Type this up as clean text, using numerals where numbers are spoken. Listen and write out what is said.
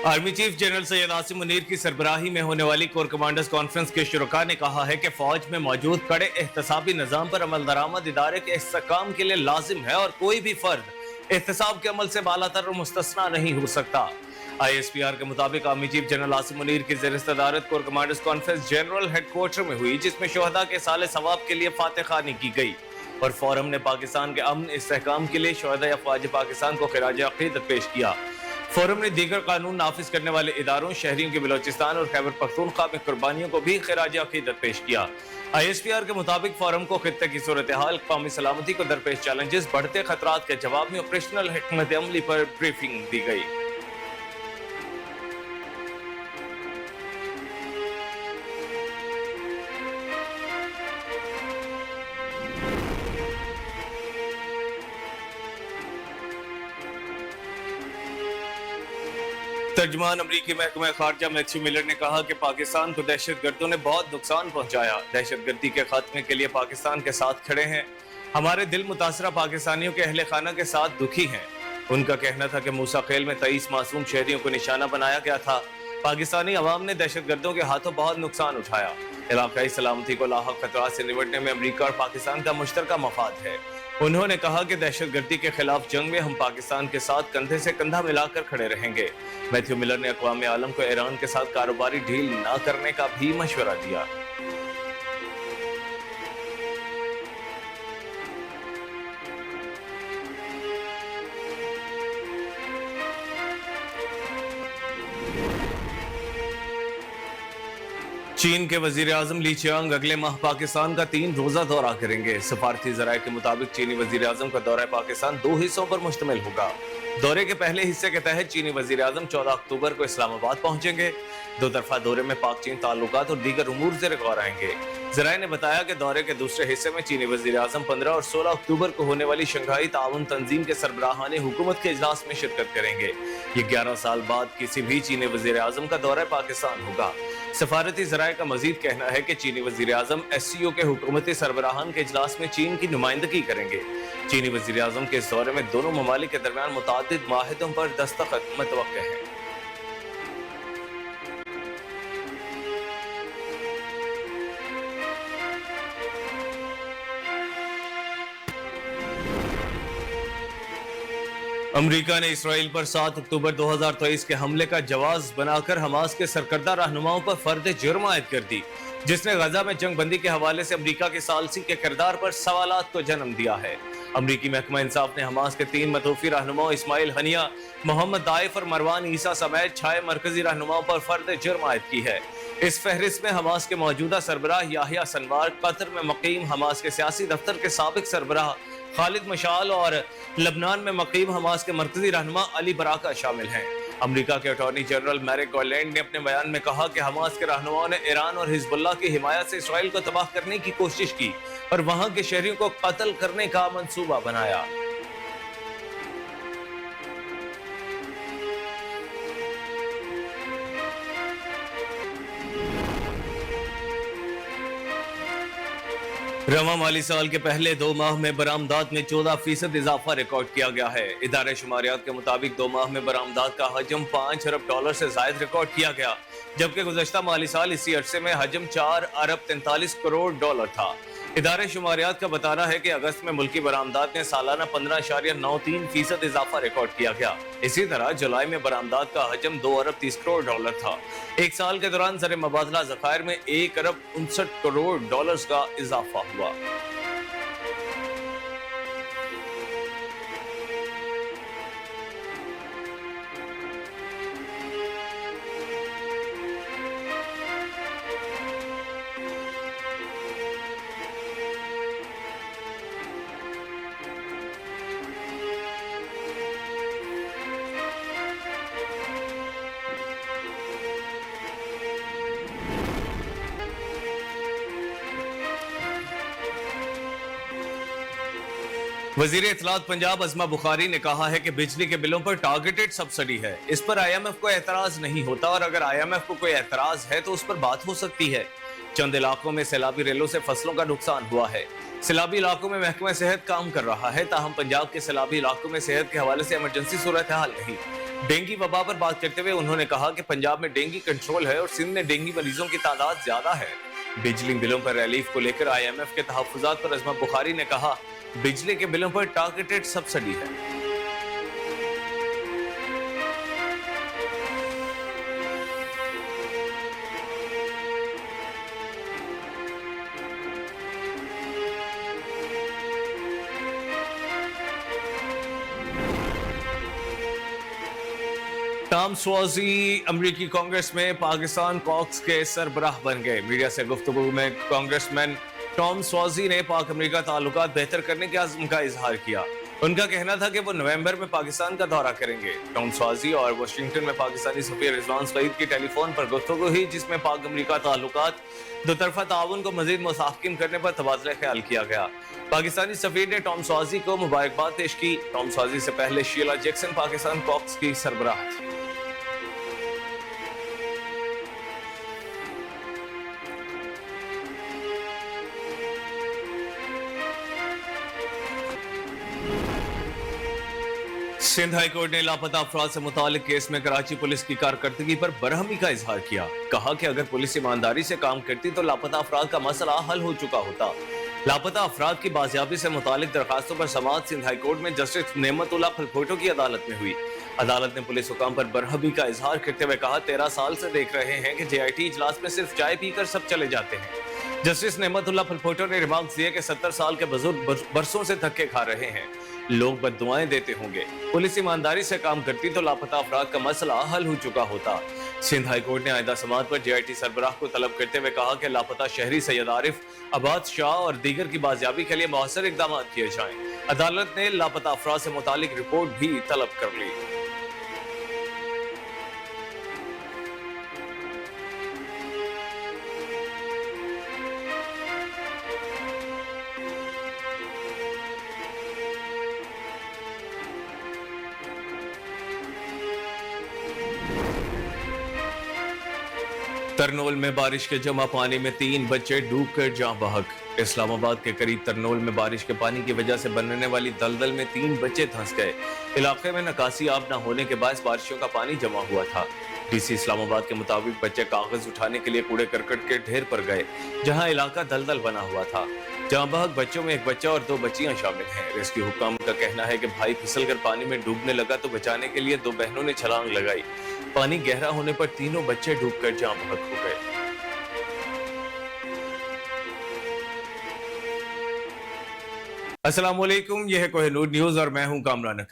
Army chief general Syed Asim Munir की सरबराही में होने वाली कोर कमांडर्स कॉन्फ्रेंस के शुरका ने कहा है कि फौज में मौजूद कड़े एहतसाबी निजाम पर अमल दरामद इदारे के इस्तेकाम के लिए लाजिम है और कोई भी फर्द एहतसाब के अमल से बालातर और मुस्तस्ना नहीं हो सकता। ISPR के मुताबिक army chief general Asim Munir की ज़ेर-ए-सदारत corps commanders conference general headquarter में हुई, जिसमें शोहदा के साले सवाब के लिए फातिहानी की गई और फोरम ने पाकिस्तान के अमन इस्तेहकाम के लिए शोहदा अफवाज पाकिस्तान को खिराज अकीदत पेश किया। फोरम ने दीगर कानून नाफिज करने वाले इदारों, शहरियों के बलोचिस्तान और खैबर पख्तूनख्वा में कुर्बानियों को भी खिराज अकीदत पेश किया। ISPR के मुताबिक फोरम को खित्ते की सूरत हाल, कौमी सलामती को दरपेश चैलेंजेस, बढ़ते खतरात के जवाब में ऑपरेशनल हिकमत अमली पर ब्रीफिंग दी गई। तर्जुमान अमरीकी महकमा खारजा मैथ्यू मिलर ने कहा कि पाकिस्तान को दहशतगर्दों ने बहुत नुकसान पहुंचाया। दहशतगर्दी के खात्मे के लिए पाकिस्तान के साथ खड़े हैं। हमारे दिल मुतासरा पाकिस्तानियों के अहले खाना के साथ दुखी हैं। उनका कहना था कि मूसा खेल में 23 मासूम शहरियों को निशाना बनाया गया था। पाकिस्तानी अवाम ने दहशतगर्दों के हाथों बहुत नुकसान उठाया। इलाकाई सलामती को लाहक खतरा से निपटने में अमरीका और पाकिस्तान का मुश्तरका मफाद है। उन्होंने कहा कि दहशतगर्दी के खिलाफ जंग में हम पाकिस्तान के साथ कंधे से कंधा मिलाकर खड़े रहेंगे। मैथ्यू मिलर ने अक़वाम आलम को ईरान के साथ कारोबारी डील न करने का भी मशवरा दिया। चीन के वजीर आजम ली चियांग अगले माह पाकिस्तान का 3 रोजा दौरा करेंगे। सफारती जराये के मुताबिक चीनी वजीर आजम का दौरा पाकिस्तान 2 हिस्सों पर मुश्तमिल होगा। दौरे के पहले हिस्से के तहत चीनी वजीर आजम 14 अक्टूबर को इस्लामाबाद पहुंचेंगे। दो तरफा दौरे में पाक चीन ताल्लुकात और दीगर उमूर ज़ेर गौर आएंगे। जराये ने बताया कि दौरे के दूसरे हिस्से में चीनी वजीर आजम 15 और 16 अक्टूबर को होने वाली शंघाई ताउन तंजीम के सरबराहाने हुकूमत के इजलास में शिरकत करेंगे। ये 11 साल बाद किसी भी चीनी वजीर आजम का दौरा पाकिस्तान होगा। सफारती जराये का मजीद कहना है कि चीनी वजीर आजम SCO के हुकूमती सरबराहान के इजलास में चीन की नुमाइंदगी करेंगे। चीनी वजीर आजम के इस दौरे में दोनों ममालिक के दरमियान मुतादिद माहिदों पर दस्तखत मुतवक्किल है। अमरीका ने इसराइल पर 7 अक्टूबर 2023 के हमले का जवाज बनाकर हमास के सरकर्दा रहनुमाओं पर फर्द जुर्म आयद कर दी, जिसने गजा में जंग बंदी के हवाले से अमरीका के सालसी के किरदार पर सवालात को जन्म दिया है। अमरीकी महकमा इंसाफ ने हमास के 3 मतूफी रहनुमाओं इस्माइल हनिया, मोहम्मद दाइफ और मरवान ईसा समेत 6 मरकजी रहनुमाओं पर फर्द जुर्म आयद की है। इस फहरिस्त में हमास के मौजूदा सरबराह याहिया सनवार, कतर में मकीम हमास के सियासी दफ्तर के साबिक सरबराह खालिद मशाल और लबनान में मकीम हमास के मरकजी रहनुमा अली बराका शामिल हैं। अमरीका के अटॉर्नी जनरल मैरिक गारलैंड ने अपने बयान में कहा कि हमास के रहनुमाओं ने ईरान और हिजबुल्लाह की हिमायत से इसराइल को तबाह करने की कोशिश की और वहां के शहरियों को कत्ल करने का मंसूबा बनाया। रवां माली साल के पहले 2 माह में बरामदात में 14% इजाफा रिकॉर्ड किया गया है। इदारे शुमारियात के मुताबिक 2 माह में बरामदात का हजम $5 अरब से जायद रिकॉर्ड किया गया, जबकि गुज़श्ता माली साल इसी अरसे में हजम $4 अरब 43 करोड़ था। इदारे शुमारियात का बताना है कि अगस्त में मुल्की बरामदात में सालाना 15.93% इजाफा रिकॉर्ड किया गया। इसी तरह जुलाई में बरामदात का हजम $2 अरब 30 करोड़ था। एक साल के दौरान ज़र मबादला ज़खायर में $1 अरब 59 करोड़ का इजाफा हुआ। वजीर इत्तलात पंजाब अज़मा बुखारी ने कहा है कि बिजली के बिलों पर टारगेटेड सब्सिडी है। इस पर IMF को एतराज नहीं होता और अगर IMF को कोई एतराज है तो उस पर बात हो सकती है। चंद इलाकों में सैलाबी रेलों से फसलों का नुकसान हुआ है। सैलाबी इलाकों में महकमा सेहत काम कर रहा है, ताहम पंजाब के सैलाबी इलाकों में सेहत के हवाले से इमरजेंसी सूरत हाल नहीं। डेंगू वबा पर बात करते हुए उन्होंने कहा कि पंजाब में डेंगू कंट्रोल है और सिंध में डेंगू मरीजों की तादाद ज्यादा है। बिजली बिलों पर रिलीफ को लेकर IMF के तहफ्फुज़ात पर अज़मा बुखारी ने कहा, बिजली के बिलों पर टारगेटेड सब्सिडी है। टॉम स्वाजी अमरीकी कांग्रेस में पाकिस्तान कॉक्स के सरबराह बन गए। मीडिया से गुफ्तगू में कांग्रेसमैन टॉम स्वाजी ने पाक अमरीका ताल्लुकात बेहतर करने के अज़्म का इजहार किया। उनका कहना था कि वो नवंबर में पाकिस्तान का दौरा करेंगे। टॉम स्वाजी और वाशिंगटन में पाकिस्तानी सफीर रिजवान सईद की टेलीफोन पर गुफ्तगू हुई, जिसमें पाक अमरीका ताल्लुकात दो तरफा ताउन को मजीद मुसाहकिम करने पर तबादला ख्याल किया गया। पाकिस्तानी सफीर ने टॉम स्वाजी को मुबारकबाद पेश की। टॉम स्वाजी से पहले शीला जैक्सन पाकिस्तान कॉक्स की सरबराह थी। सिंध हाई कोर्ट ने लापता अफराद से मुतालिक केस में कराची पुलिस की कारकर्दगी पर बरहमी का इजहार किया। कहा कि अगर पुलिस ईमानदारी से काम करती तो लापता अफराद का मसला हल हो चुका होता। लापता अफराद की बाजियाबी से मुतालिक दरखास्तों पर समाअत सिंध हाई कोर्ट में जस्टिस नेमतुल्लाह फलफोटो की अदालत में हुई। अदालत ने पुलिस हुकाम पर बरहमी का इजहार करते हुए कहा, 13 साल से देख रहे हैं कि JIT इजलास में सिर्फ चाय पीकर सब चले जाते हैं। जस्टिस नेमतुल्लाह फलफोटो ने रिमार्क्स दिए कि 70 साल के बुजुर्ग बरसों से धक्के खा रहे हैं, लोग बद्दुआएं देते होंगे। पुलिस ईमानदारी से काम करती तो लापता अफराद का मसला हल हो चुका होता। सिंध हाई कोर्ट ने आइंदा समाअत पर JIT सरबराह को तलब करते हुए कहा कि लापता शहरी सैयद आरिफ, अबाद शाह और दीगर की बाजियाबी के लिए मौसर इकदाम किए जाएं। अदालत ने लापता अफराद से मुतालिक रिपोर्ट भी तलब कर ली। तरनोल में बारिश के जमा पानी में 3 बच्चे डूबकर जान बहक। इस्लामाबाद के करीब तरनोल में बारिश के पानी की वजह से बनने वाली दलदल में 3 बच्चे धंस गए। इलाके में निकासी आब न होने के बायस बारिशों का पानी जमा हुआ था। DC इस्लामाबाद के मुताबिक बच्चे कागज उठाने के लिए कूड़े करकट के ढेर पर गए, जहां इलाका दलदल बना हुआ था। जान बहक बच्चों में एक बच्चा और 2 बच्चियां शामिल हैं। रेस्क्यू हुकाम का कहना है कि भाई फिसलकर पानी में डूबने लगा तो बचाने के लिए 2 बहनों ने छलांग लगाई। पानी गहरा होने पर तीनों बच्चे डूबकर जान बहक हो गए। अस्सलाम वालेकुम, यह है कोहिनूर न्यूज और मैं हूं कामरान।